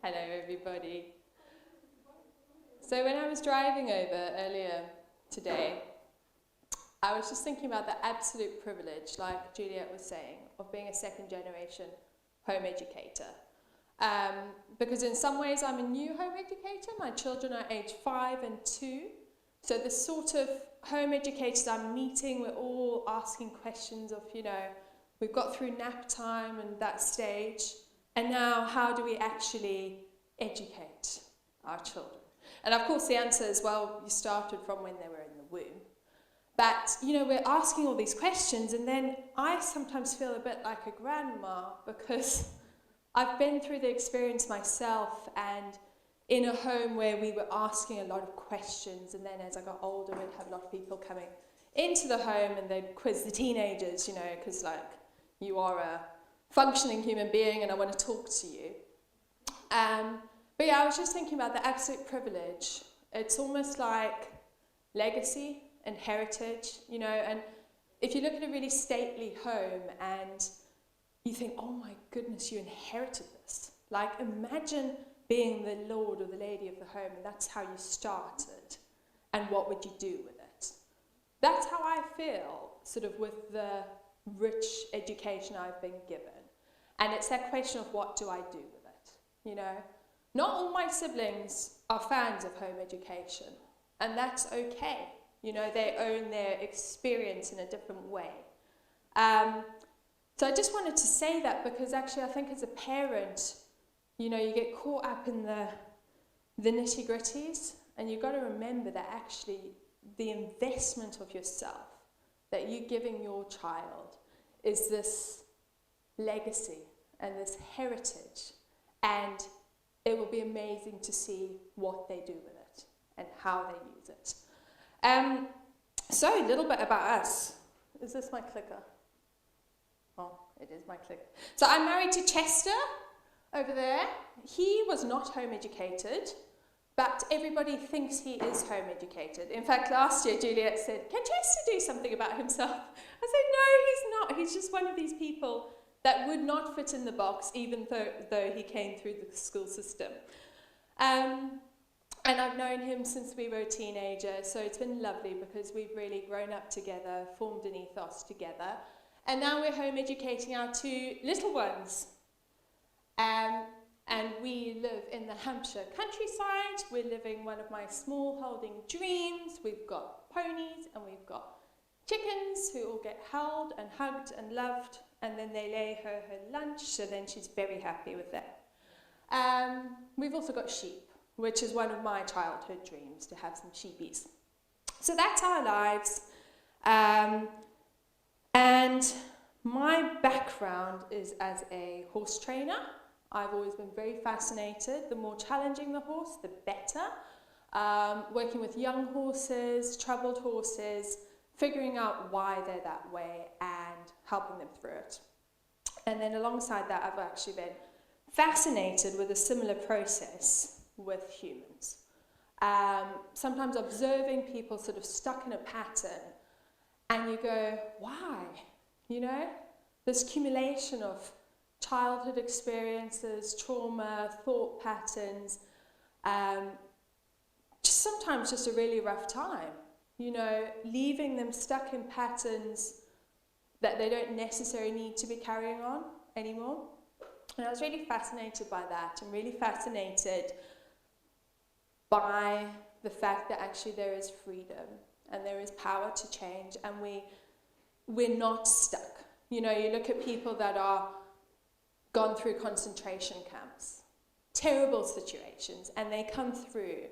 Hello, everybody. So when I was driving over earlier today, I was just thinking about the absolute privilege, like Juliet was saying, of being a second-generation home educator. Because in some ways I'm a new home educator. My children are age 5 and 2. So the sort of home educators I'm meeting, we're all asking questions of, we've got through nap time and that stage. And now, how do we actually educate our children? And of course, the answer is, well, you started from when they were in the womb. But, we're asking all these questions, and then I sometimes feel a bit like a grandma because I've been through the experience myself, and in a home where we were asking a lot of questions, and then as I got older, we'd have a lot of people coming into the home, and they'd quiz the teenagers, because, you are a functioning human being and I want to talk to you. But yeah, I was just thinking about the absolute privilege. It's almost like legacy and heritage, and if you look at a really stately home and you think, oh my goodness, you inherited this. Like, imagine being the lord or the lady of the home and that's how you started, and what would you do with it? That's how I feel, sort of, with the rich education I've been given. And it's that question of what do I do with it, Not all my siblings are fans of home education, and that's okay. They own their experience in a different way. So I just wanted to say that because actually I think as a parent, you get caught up in the nitty-gritties, and you've got to remember that actually the investment of yourself that you're giving your child is this legacy and this heritage, and it will be amazing to see what they do with it and how they use it. So a little bit about us. Is this my clicker? Oh, it is my clicker. So I'm married to Chester over there. He was not home educated, but everybody thinks he is home educated. In fact, last year Juliet said, can Chester do something about himself? I said, no, he's not. He's just one of these people that would not fit in the box, even though he came through the school system. And I've known him since we were a teenager, so it's been lovely because we've really grown up together, formed an ethos together, and now we're home educating our 2 little ones. And we live in the Hampshire countryside. We're living one of my small holding dreams. We've got ponies and we've got chickens who all get held and hugged and loved, and then they lay her lunch, so then she's very happy with that. We've also got sheep, which is one of my childhood dreams, to have some sheepies. So that's our lives. And my background is as a horse trainer. I've always been very fascinated. The more challenging the horse, the better. Working with young horses, troubled horses, figuring out why they're that way and helping them through it. And then alongside that, I've actually been fascinated with a similar process with humans. Sometimes observing people sort of stuck in a pattern, and you go, why? This accumulation of childhood experiences, trauma, thought patterns, sometimes just a really rough time, leaving them stuck in patterns that they don't necessarily need to be carrying on anymore. And I was really fascinated by that, and really fascinated by the fact that actually there is freedom and there is power to change, and we're not stuck. You look at people that are gone through concentration camps, terrible situations, and they come through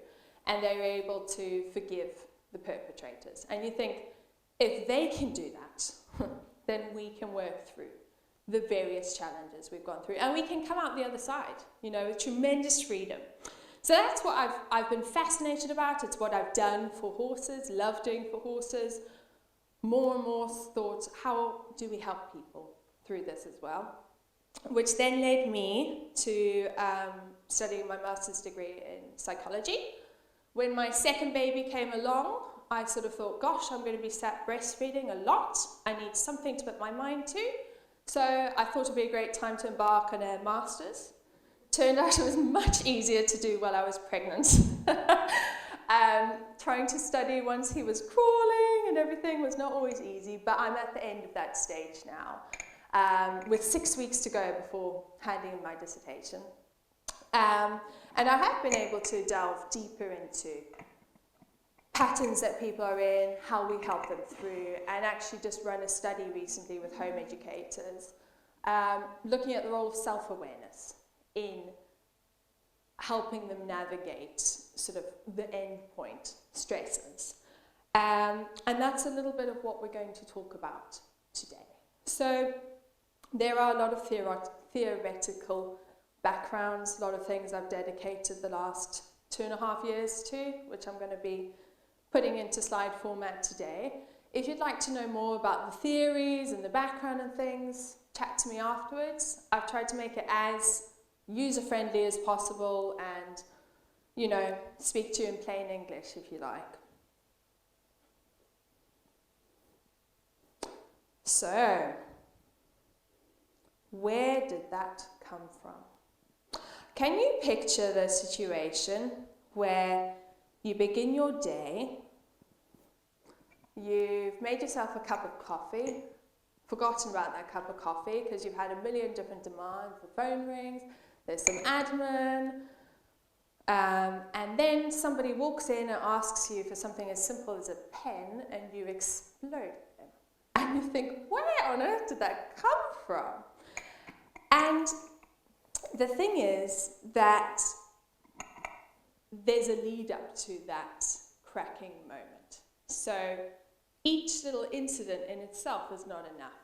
and they're able to forgive the perpetrators. And you think, if they can do that, then we can work through the various challenges we've gone through, and we can come out the other side, with tremendous freedom. So that's what I've been fascinated about. It's what I've done for horses, love doing for horses. More and more thought, how do we help people through this as well? Which then led me to studying my master's degree in psychology. When my second baby came along, I sort of thought, gosh, I'm going to be sat breastfeeding a lot. I need something to put my mind to. So I thought it would be a great time to embark on a master's turned out it was much easier to do while I was pregnant. Trying to study once he was crawling and everything was not always easy, but I'm at the end of that stage now, with 6 weeks to go before handing in my dissertation. And I have been able to delve deeper into patterns that people are in, how we help them through, and actually just run a study recently with home educators, looking at the role of self-awareness in helping them navigate sort of the end point stresses. And that's a little bit of what we're going to talk about today. So there are a lot of theoretical backgrounds, a lot of things I've dedicated the last 2.5 years to, which I'm going to be putting into slide format today. If you'd like to know more about the theories and the background and things, chat to me afterwards. I've tried to make it as user-friendly as possible and, you know, speak to you in plain English if you like. So, where did that come from? Can you picture the situation where you begin your day, you've made yourself a cup of coffee, forgotten about that cup of coffee because you've had a million different demands, the phone rings, there's some admin, and then somebody walks in and asks you for something as simple as a pen and you explode them. And you think, where on earth did that come from? And the thing is that there's a lead up to that cracking moment. So each little incident in itself is not enough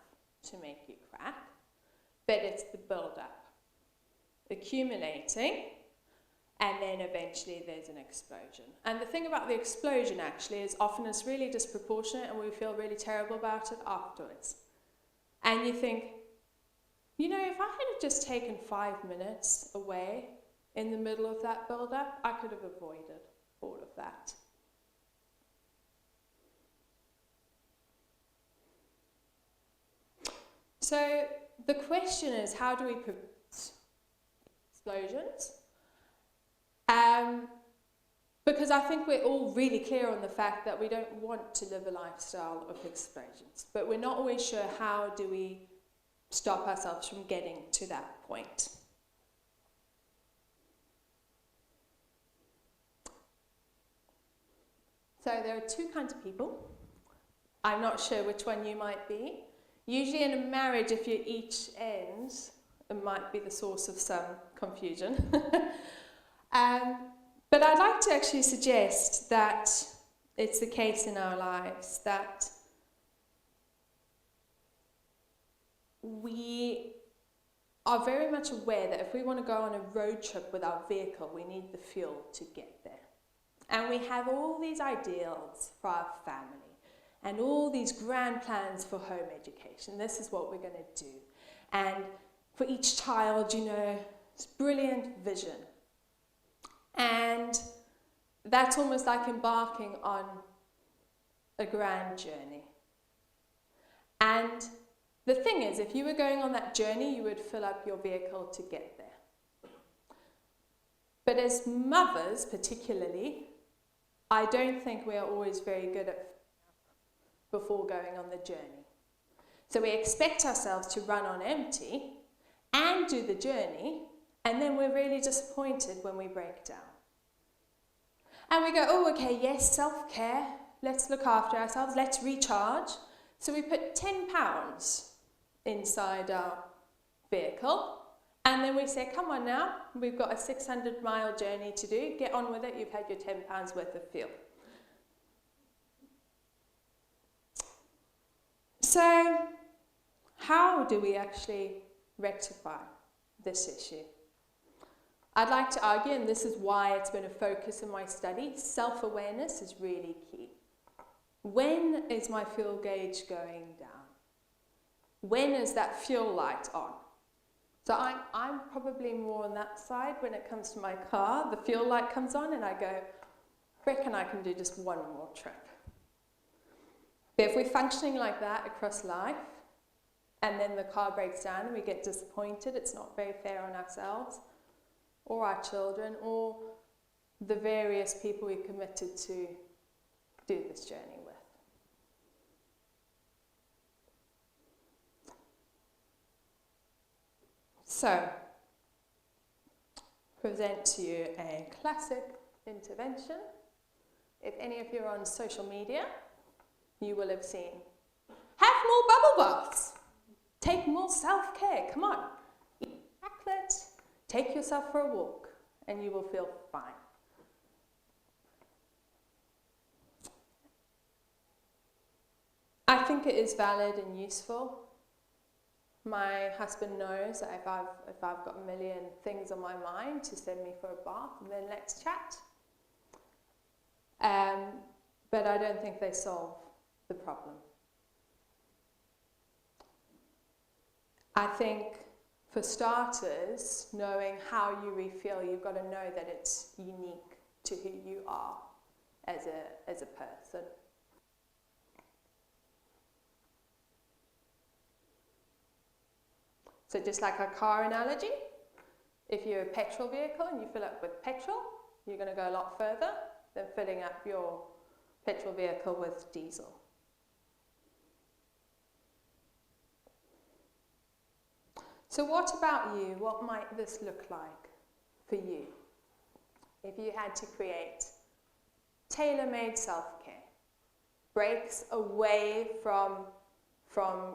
to make you crack, but it's the build-up, accumulating, and then eventually there's an explosion. And the thing about the explosion actually is often it's really disproportionate and we feel really terrible about it afterwards. And you think, you know, if I had just taken 5 minutes away in the middle of that build-up, I could have avoided all of that. So the question is, how do we prevent explosions? Because I think we're all really clear on the fact that we don't want to live a lifestyle of explosions, but we're not always sure how do we stop ourselves from getting to that point. So there are two kinds of people. I'm not sure which one you might be. Usually in a marriage, if you're each end, it might be the source of some confusion. But I'd like to actually suggest that it's the case in our lives that we are very much aware that if we want to go on a road trip with our vehicle, we need the fuel to get there. And we have all these ideals for our family and all these grand plans for home education. This is what we're going to do. And for each child, you know, it's brilliant vision. And that's almost like embarking on a grand journey. And the thing is, if you were going on that journey, you would fill up your vehicle to get there. But as mothers, particularly, I don't think we are always very good at before going on the journey. So we expect ourselves to run on empty and do the journey, and then we're really disappointed when we break down. And we go, oh, okay, yes, self-care, let's look after ourselves, let's recharge. So we put £10 inside our vehicle, and then we say, come on now, we've got a 600-mile journey to do, get on with it, you've had your £10 worth of fuel. So, how do we actually rectify this issue? I'd like to argue, and this is why it's been a focus in my study, self-awareness is really key. When is my fuel gauge going down? When is that fuel light on? So I'm probably more on that side when it comes to my car. The fuel light comes on and I go, I reckon I can do just one more trip. But if we're functioning like that across life, and then the car breaks down and we get disappointed, it's not very fair on ourselves, or our children, or the various people we committed to do this journey with. So, present to you a classic intervention. If any of you are on social media, you will have seen, have more bubble baths, take more self-care, come on. Eat chocolate, take yourself for a walk, and you will feel fine. I think it is valid and useful. My husband knows that if I've got a million things on my mind to send me for a bath, then let's chat. But I don't think they solve the problem. I think, for starters, knowing how you refuel, you've got to know that it's unique to who you are as a person. So just like a car analogy, if you're a petrol vehicle and you fill up with petrol, you're going to go a lot further than filling up your petrol vehicle with diesel. So what about you? What might this look like for you? If you had to create tailor-made self-care, breaks away from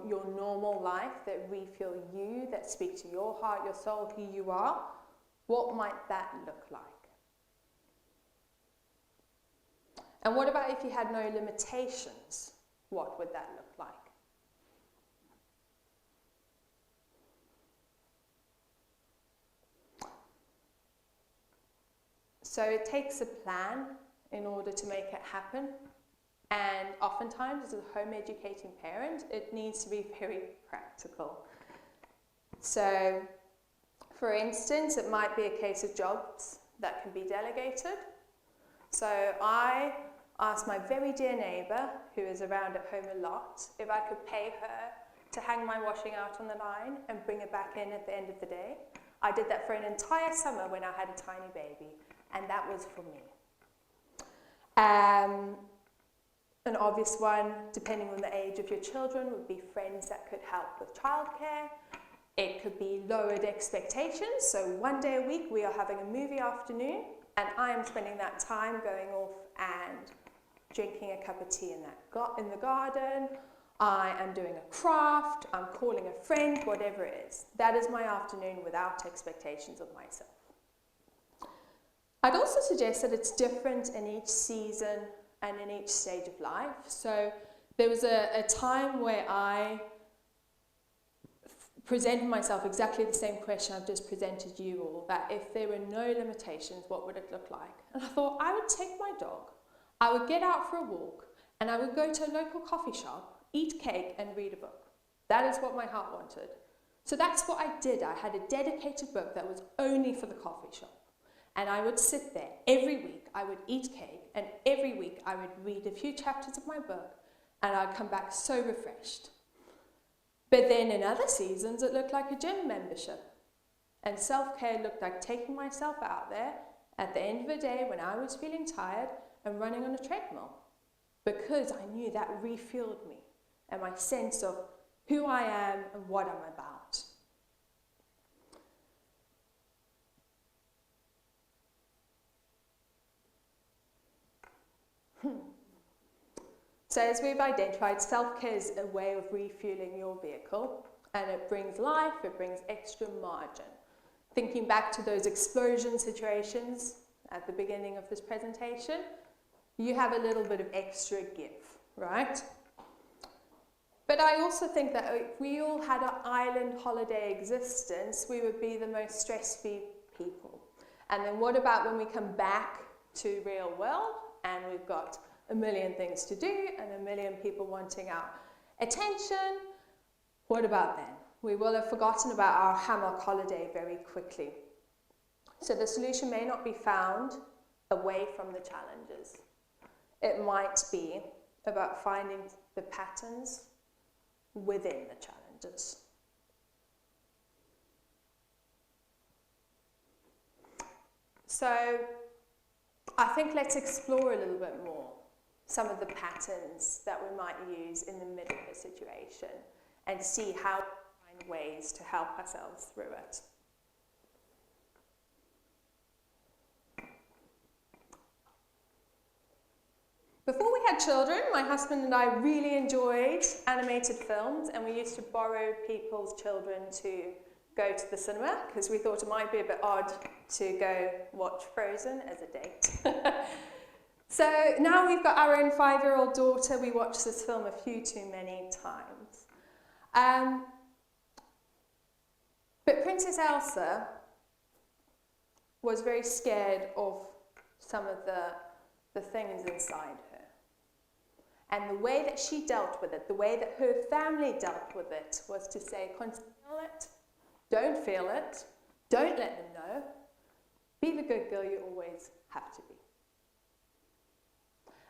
your normal life that refuel you, that speak to your heart, your soul, who you are, what might that look like? And what about if you had no limitations? What would that look like? So it takes a plan in order to make it happen. And oftentimes, as a home educating parent, it needs to be very practical. So, for instance, it might be a case of jobs that can be delegated. So I asked my very dear neighbour, who is around at home a lot, if I could pay her to hang my washing out on the line and bring it back in at the end of the day. I did that for an entire summer when I had a tiny baby, and that was for me. An obvious one, depending on the age of your children, would be friends that could help with childcare. It could be lowered expectations. So one day a week we are having a movie afternoon, and I am spending that time going off and drinking a cup of tea in the garden. I am doing a craft. I'm calling a friend, whatever it is. That is my afternoon without expectations of myself. I'd also suggest that it's different in each season and in each stage of life. So there was a time where I presented myself exactly the same question I've just presented you all, that if there were no limitations, what would it look like? And I thought I would take my dog, I would get out for a walk, and I would go to a local coffee shop, eat cake, and read a book. That is what my heart wanted. So that's what I did. I had a dedicated book that was only for the coffee shop. And I would sit there every week, I would eat cake, and every week I would read a few chapters of my book, and I'd come back so refreshed. But then in other seasons, it looked like a gym membership. And self-care looked like taking myself out there at the end of the day when I was feeling tired and running on a treadmill. Because I knew that refueled me and my sense of who I am and what I'm about. So as we've identified, self-care is a way of refueling your vehicle, and it brings life, it brings extra margin. Thinking back to those explosion situations at the beginning of this presentation, you have a little bit of extra give, right? But I also think that if we all had an island holiday existence, we would be the most stress-free people. And then what about when we come back to real world and we've got a million things to do and a million people wanting our attention? What about then? We will have forgotten about our hammock holiday very quickly. So the solution may not be found away from the challenges. It might be about finding the patterns within the challenges. So I think let's explore a little bit more some of the patterns that we might use in the middle of a situation and see how we find ways to help ourselves through it. Before we had children, my husband and I really enjoyed animated films, and we used to borrow people's children to go to the cinema because we thought it might be a bit odd to go watch Frozen as a date. So now we've got our own 5-year-old daughter. We watched this film a few too many times. But Princess Elsa was very scared of some of the things inside her. And the way that she dealt with it, the way that her family dealt with it, was to say, conceal it, don't feel it, don't let them know, be the good girl you always have to be.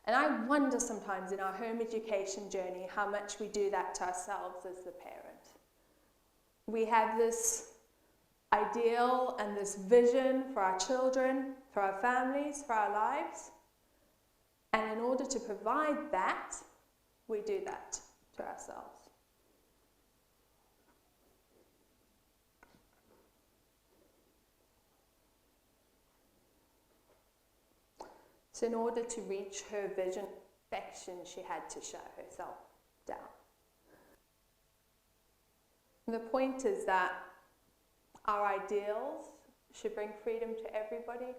And I wonder sometimes in our home education journey how much we do that to ourselves as the parent. We have this ideal and this vision for our children, for our families, for our lives. And in order to provide that, we do that to ourselves. So in order to reach her vision of perfection, she had to shut herself down. And the point is that our ideals should bring freedom to everybody.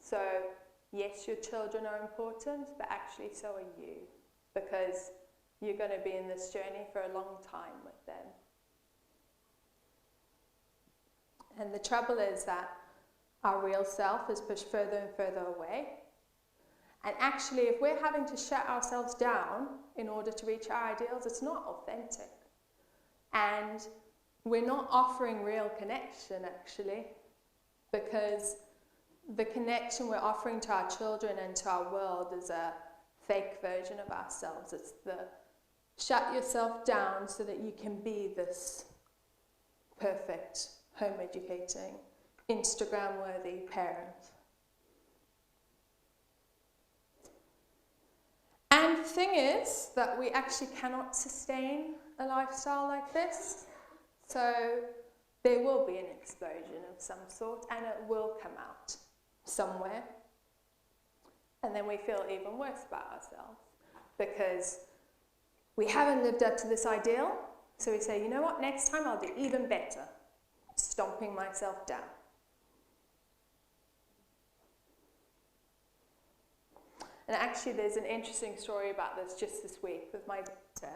So yes, your children are important, but actually so are you, because you're going to be in this journey for a long time with them. And the trouble is that our real self is pushed further and further away. And actually, if we're having to shut ourselves down in order to reach our ideals, it's not authentic. And we're not offering real connection, actually, because the connection we're offering to our children and to our world is a fake version of ourselves. It's the shut yourself down so that you can be this perfect, home educating, Instagram-worthy parent. And the thing is that we actually cannot sustain a lifestyle like this. So there will be an explosion of some sort, and it will come out somewhere. And then we feel even worse about ourselves because we haven't lived up to this ideal. So we say, you know what, next time I'll do even better, stomping myself down. And actually there's an interesting story about this just this week with my daughter.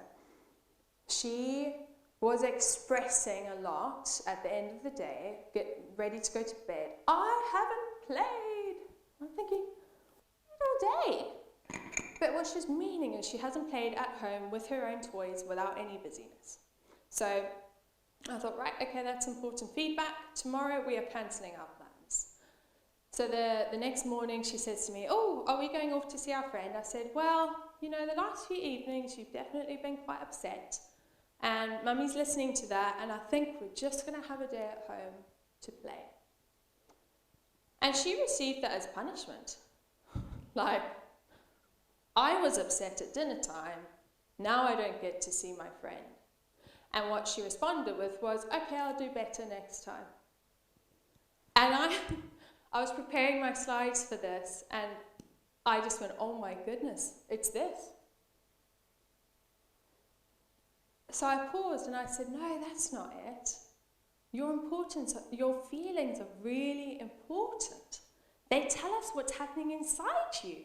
She was expressing a lot at the end of the day, get ready to go to bed. I haven't played. I'm thinking, all day. But what she's meaning is she hasn't played at home with her own toys without any busyness. So I thought, right, okay, that's important feedback. Tomorrow we are cancelling our plans. So the next morning she says to me, oh, are we going off to see our friend? I said, well, you know, the last few evenings you've definitely been quite upset. And Mummy's listening to that, and I think we're just going to have a day at home to play. And she received that as punishment. Like, I was upset at dinner time, now I don't get to see my friend. And what she responded with was, okay, I'll do better next time. And I was preparing my slides for this, and I just went, oh my goodness, it's this. So I paused and I said, no, that's not it. Your feelings are really important. They tell us what's happening inside you.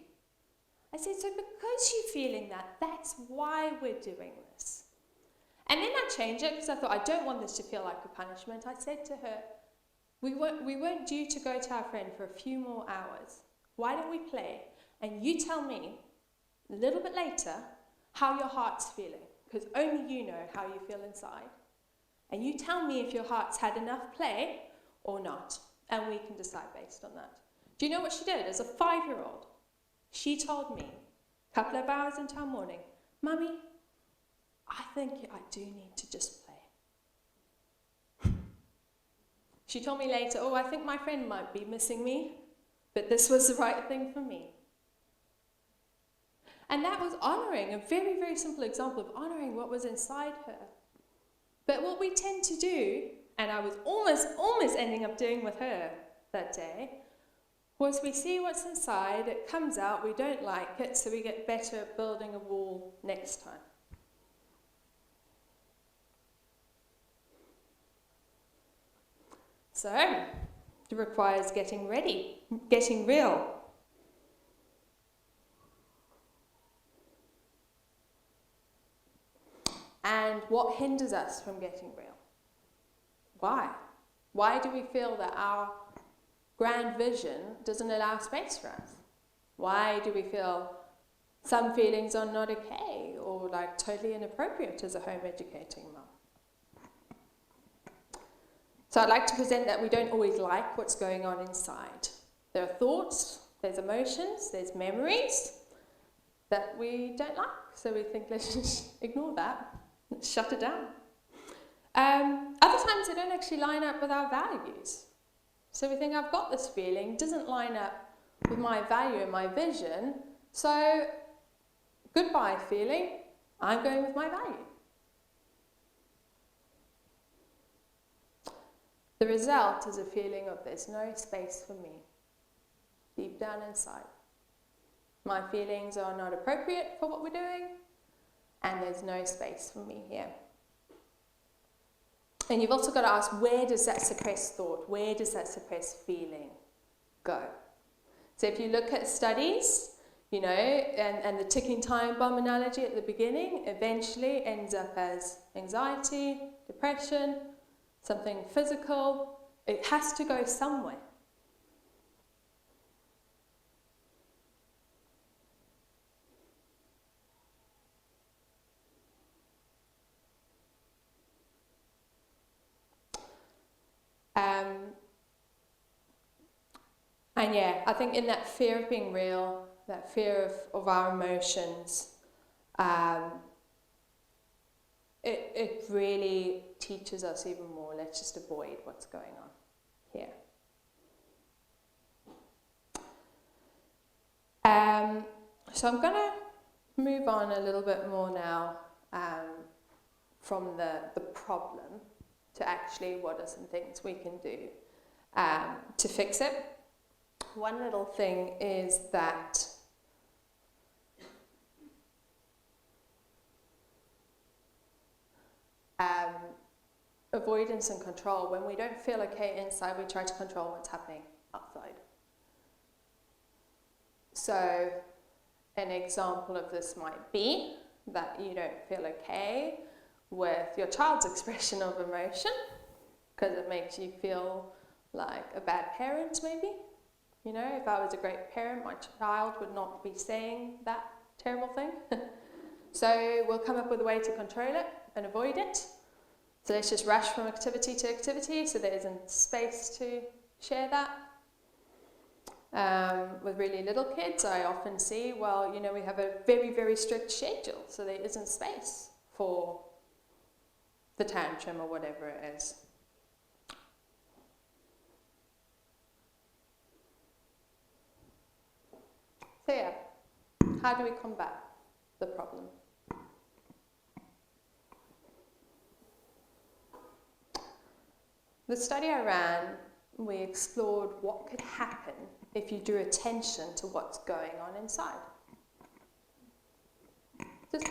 I said, so because you're feeling that, that's why we're doing this. And then I changed it because I thought, I don't want this to feel like a punishment. I said to her, we weren't due to go to our friend for a few more hours. Why don't we play? And you tell me a little bit later how your heart's feeling, because only you know how you feel inside. And you tell me if your heart's had enough play or not, and we can decide based on that. Do you know what she did as a 5-year-old? She told me, a couple of hours into our morning, Mummy, I think I do need to just play. She told me later, oh, I think my friend might be missing me, but this was the right thing for me. And that was honoring, a very, very simple example of honoring what was inside her. But what we tend to do, and I was almost ending up doing with her that day, was we see what's inside, it comes out, we don't like it, so we get better at building a wall next time. So, it requires getting ready, getting real. And what hinders us from getting real? Why? Why do we feel that our grand vision doesn't allow space for us? Why do we feel some feelings are not okay or like totally inappropriate as a home educating mum? So I'd like to present that we don't always like what's going on inside. There are thoughts, there's emotions, there's memories that we don't like. So we think, let's just ignore that, let's shut it down. Other times they don't actually line up with our values. So we think, I've got this feeling, doesn't line up with my value and my vision, so goodbye feeling, I'm going with my value. The result is a feeling of there's no space for me, deep down inside. My feelings are not appropriate for what we're doing, and there's no space for me here. And you've also got to ask, where does that suppressed thought, where does that suppressed feeling go? So if you look at studies, you know, and the ticking time bomb analogy at the beginning eventually ends up as anxiety, depression, something physical. It has to go somewhere. And yeah, I think in that fear of being real, that fear of our emotions, it really teaches us even more. Let's just avoid what's going on here. So I'm going to move on a little bit more now from the problem to actually what are some things we can do to fix it. One little thing is that avoidance and control. When we don't feel okay inside, we try to control what's happening outside. So an example of this might be that you don't feel okay with your child's expression of emotion because it makes you feel like a bad parent maybe. You know, if I was a great parent, my child would not be saying that terrible thing. So we'll come up with a way to control it and avoid it. So let's just rush from activity to activity so there isn't space to share that. With really little kids, I often see, well, you know, we have a very, very strict schedule, so there isn't space for the tantrum or whatever it is. So yeah, how do we combat the problem? The study I ran, we explored what could happen if you drew attention to what's going on inside. Just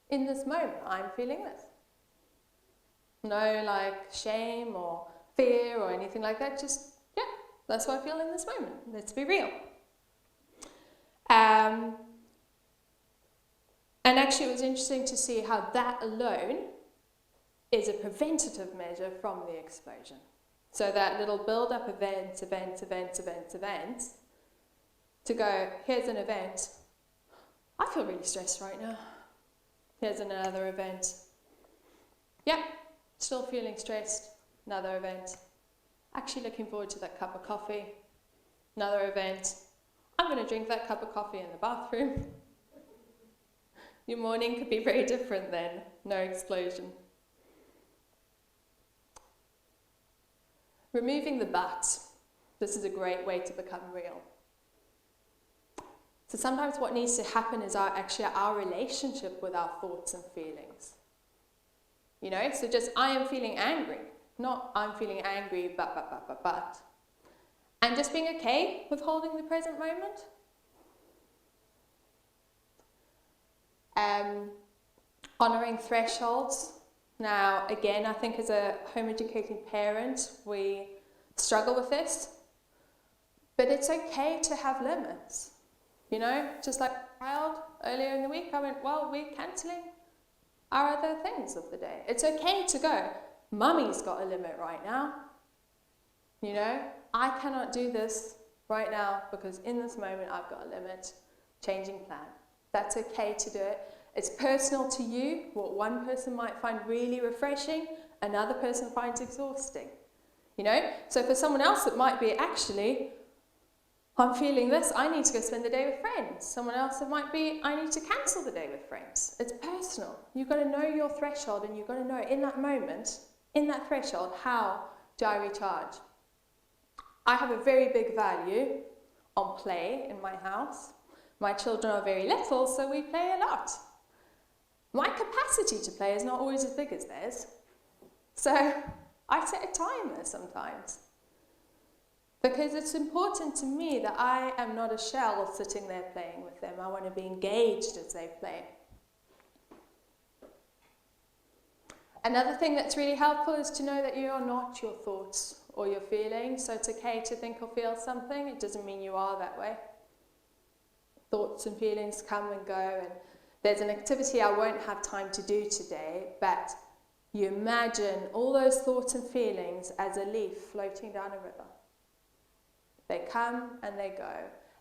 in this moment, I'm feeling this. No like shame or fear or anything like that, just, yeah, that's what I feel in this moment. Let's be real. And actually it was interesting to see how that alone is a preventative measure from the explosion. So that little build-up events, to go, here's an event, I feel really stressed right now. Here's another event. Yep, still feeling stressed, another event. Actually looking forward to that cup of coffee, another event. I'm going to drink that cup of coffee in the bathroom. Your morning could be very different then, no explosion. removing the but. This is a great way to become real. So sometimes what needs to happen is our relationship with our thoughts and feelings. You know, so just I am feeling angry, not I'm feeling angry, but. And just being okay with holding the present moment. Honouring thresholds. Now, again, I think as a home-educating parent, we struggle with this. But it's okay to have limits. You know, just like a child earlier in the week, I went, well, we're cancelling our other things of the day. It's okay to go, Mummy's got a limit right now. You know, I cannot do this right now because in this moment I've got a limit. Changing plan. That's okay to do it. It's personal to you. What one person might find really refreshing, another person finds exhausting. You know, so for someone else it might be actually, I'm feeling this, I need to go spend the day with friends. Someone else it might be, I need to cancel the day with friends. It's personal. You've got to know your threshold and you've got to know in that moment, in that threshold, how do I recharge? I have a very big value on play in my house. My children are very little, so we play a lot. My capacity to play is not always as big as theirs. So I set a timer sometimes. Because it's important to me that I am not a shell sitting there playing with them. I want to be engaged as they play. Another thing that's really helpful is to know that you are not your thoughts or your feelings. So it's okay to think or feel something. It doesn't mean you are that way. Thoughts and feelings come and go. And there's an activity I won't have time to do today, but you imagine all those thoughts and feelings as a leaf floating down a river. They come and they go,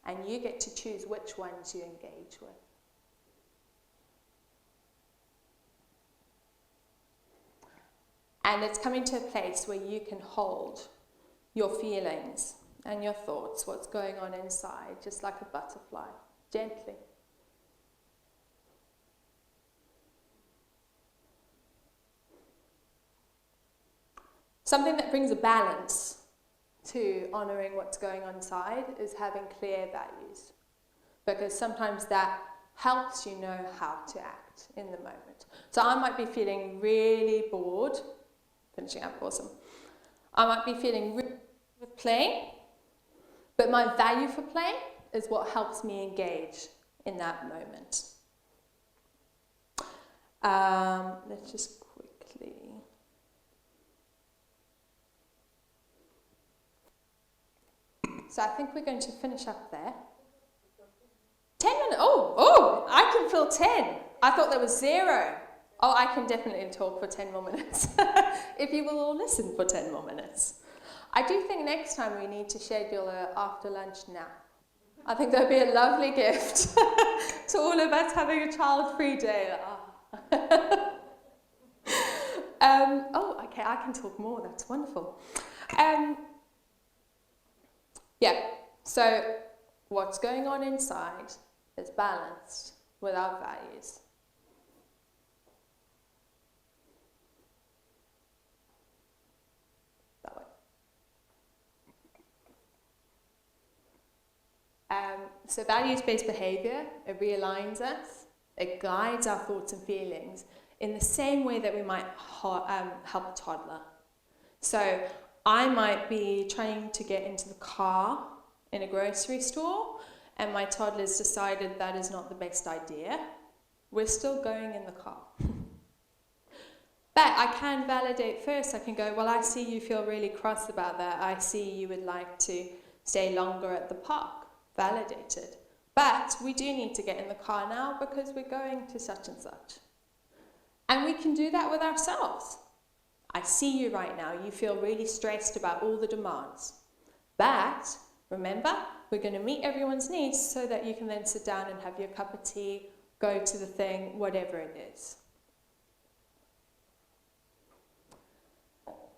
and you get to choose which ones you engage with. And it's coming to a place where you can hold your feelings and your thoughts, what's going on inside, just like a butterfly, gently. Something that brings a balance to honouring what's going on inside is having clear values, because sometimes that helps you know how to act in the moment. So I might be feeling really bored, finishing up, awesome. I might be feeling really with playing, but my value for play is what helps me engage in that moment. Let's just quickly... So I think we're going to finish up there. 10 minutes. Oh, I can fill 10. I thought there was 0. Oh, I can definitely talk for 10 more minutes. If you will all listen for 10 more minutes. I do think next time we need to schedule an after lunch nap. I think that would be a lovely gift to all of us having a child-free day. Okay, I can talk more. That's wonderful. Yeah, so what's going on inside is balanced with our values. That way. So values-based behaviour, it realigns us, it guides our thoughts and feelings in the same way that we might help a toddler. So I might be trying to get into the car in a grocery store and my toddler's decided that is not the best idea. We're still going in the car. But I can validate first. I can go, well, I see you feel really cross about that. I see you would like to stay longer at the park. Validated. But we do need to get in the car now because we're going to such and such. And we can do that with ourselves. I see you right now, you feel really stressed about all the demands. But, remember, we're going to meet everyone's needs so that you can then sit down and have your cup of tea, go to the thing, whatever it is.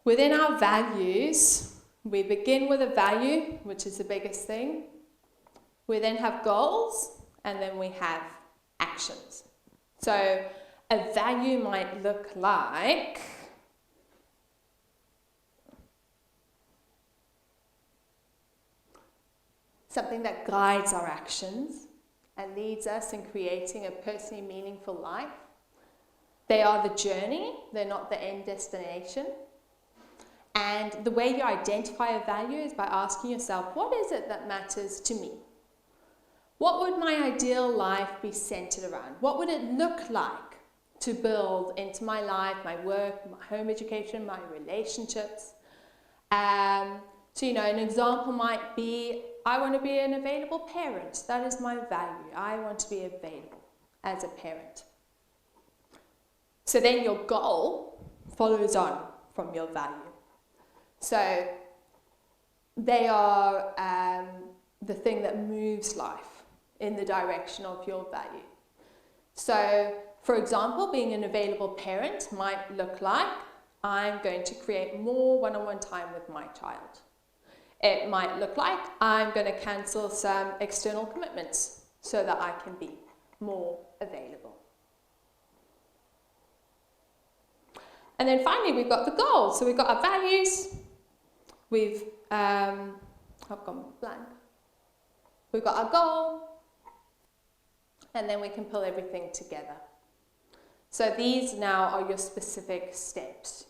Within our values, we begin with a value, which is the biggest thing. We then have goals, and then we have actions. So, a value might look like... something that guides our actions and leads us in creating a personally meaningful life. They are the journey, they're not the end destination. And the way you identify a value is by asking yourself, what is it that matters to me? What would my ideal life be centered around? What would it look like to build into my life, my work, my home education, my relationships? So, an example might be, I want to be an available parent. That is my value. I want to be available as a parent. So then your goal follows on from your value. So they are the thing that moves life in the direction of your value. So, for example, being an available parent might look like I'm going to create more one-on-one time with my child. It might look like I'm going to cancel some external commitments so that I can be more available. And then finally, we've got the goals. So we've got our values. I've gone blank. We've got our goal. And then we can pull everything together. So these now are your specific steps.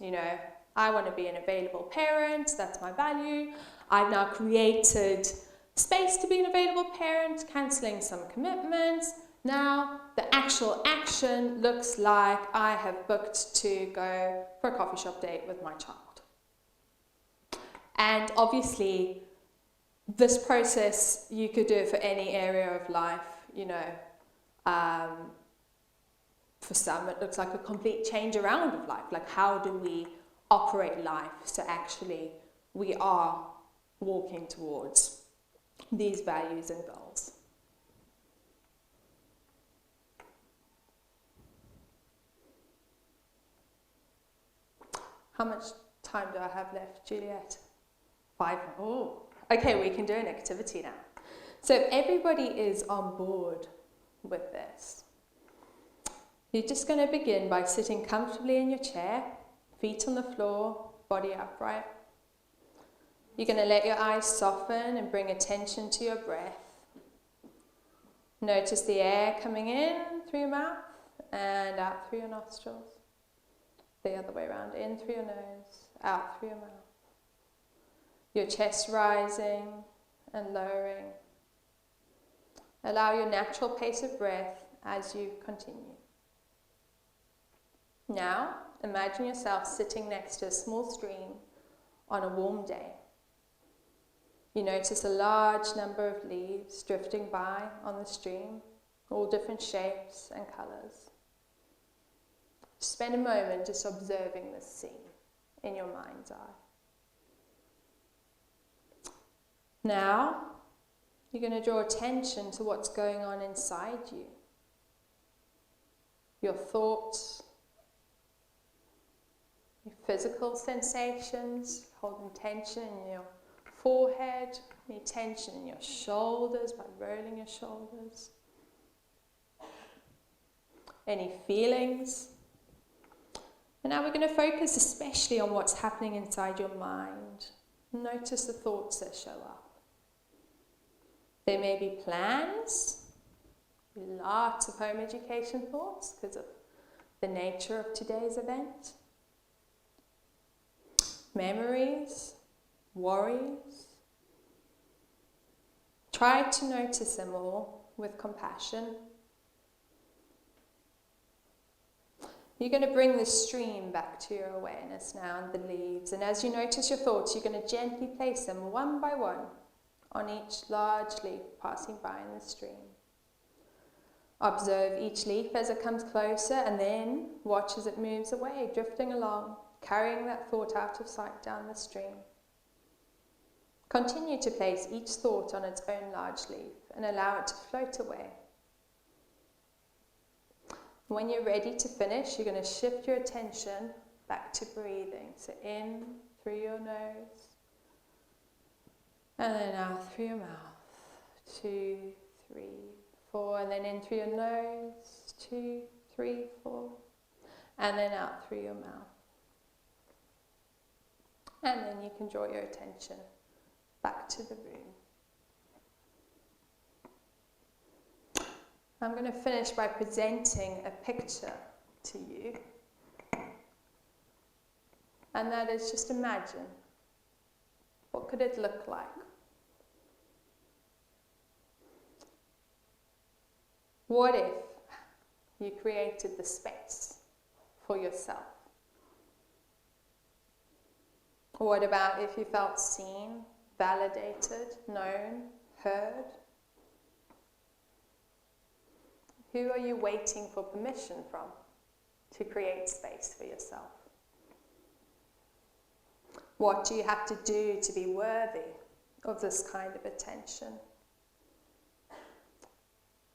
I want to be an available parent. That's my value. I've now created space to be an available parent, cancelling some commitments. Now the actual action looks like I have booked to go for a coffee shop date with my child. And obviously, this process, you could do it for any area of life, For some, it looks like a complete change around of life. Like, how do we operate life so actually we are walking towards these values and goals? How much time do I have left, Juliet? 5. Oh, okay, we can do an activity now. So if everybody is on board with this, you're just going to begin by sitting comfortably in your chair, feet on the floor, body upright. You're going to let your eyes soften and bring attention to your breath. Notice the air coming in through your mouth and out through your nostrils. The other way around, in through your nose, out through your mouth. Your chest rising and lowering. Allow your natural pace of breath as you continue. Now, imagine yourself sitting next to a small stream on a warm day. You notice a large number of leaves drifting by on the stream, all different shapes and colours. Spend a moment just observing this scene in your mind's eye. Now, you're going to draw attention to what's going on inside you. Your thoughts, your physical sensations, holding tension in your forehead, any tension in your shoulders by rolling your shoulders. Any feelings. And now we're going to focus especially on what's happening inside your mind. Notice the thoughts that show up. There may be plans, lots of home education thoughts because of the nature of today's event. Memories, worries. Try to notice them all with compassion. You're going to bring the stream back to your awareness now and the leaves. And as you notice your thoughts, you're going to gently place them one by one on each large leaf passing by in the stream. Observe each leaf as it comes closer and then watch as it moves away, drifting along, carrying that thought out of sight down the stream. Continue to place each thought on its own large leaf and allow it to float away. When you're ready to finish, you're going to shift your attention back to breathing. So in through your nose and then out through your mouth. 2, 3, 4, and then in through your nose. 2, 3, 4, and then out through your mouth. And then you can draw your attention back to the room. I'm going to finish by presenting a picture to you. And that is, just imagine, what could it look like? What if you created the space for yourself? What about if you felt seen, validated, known, heard? Who are you waiting for permission from to create space for yourself? What do you have to do to be worthy of this kind of attention?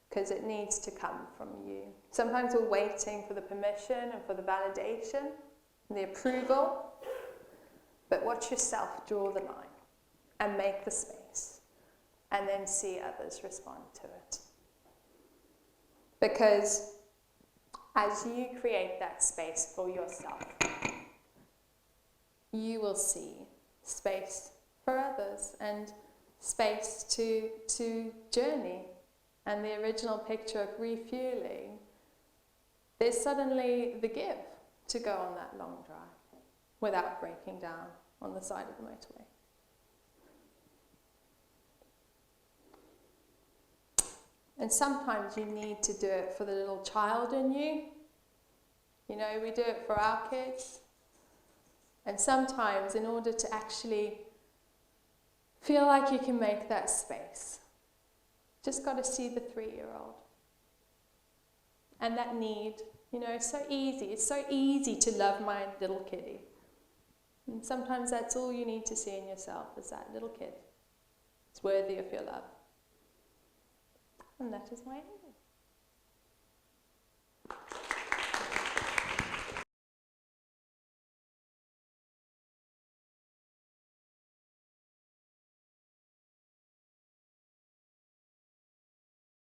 Because it needs to come from you. Sometimes we're waiting for the permission and for the validation and the approval, but watch yourself draw the line and make the space, and then see others respond to it. Because as you create that space for yourself, you will see space for others and space to journey. And the original picture of refueling, there's suddenly the give to go on that long drive without breaking down on the side of the motorway. And sometimes you need to do it for the little child in you. You know, we do it for our kids. And sometimes, in order to actually feel like you can make that space, just got to see the 3-year-old. And that need, you know, so easy. It's so easy to love my little kiddie. And sometimes that's all you need to see in yourself, is that little kid. It's worthy of your love. And that is my ending.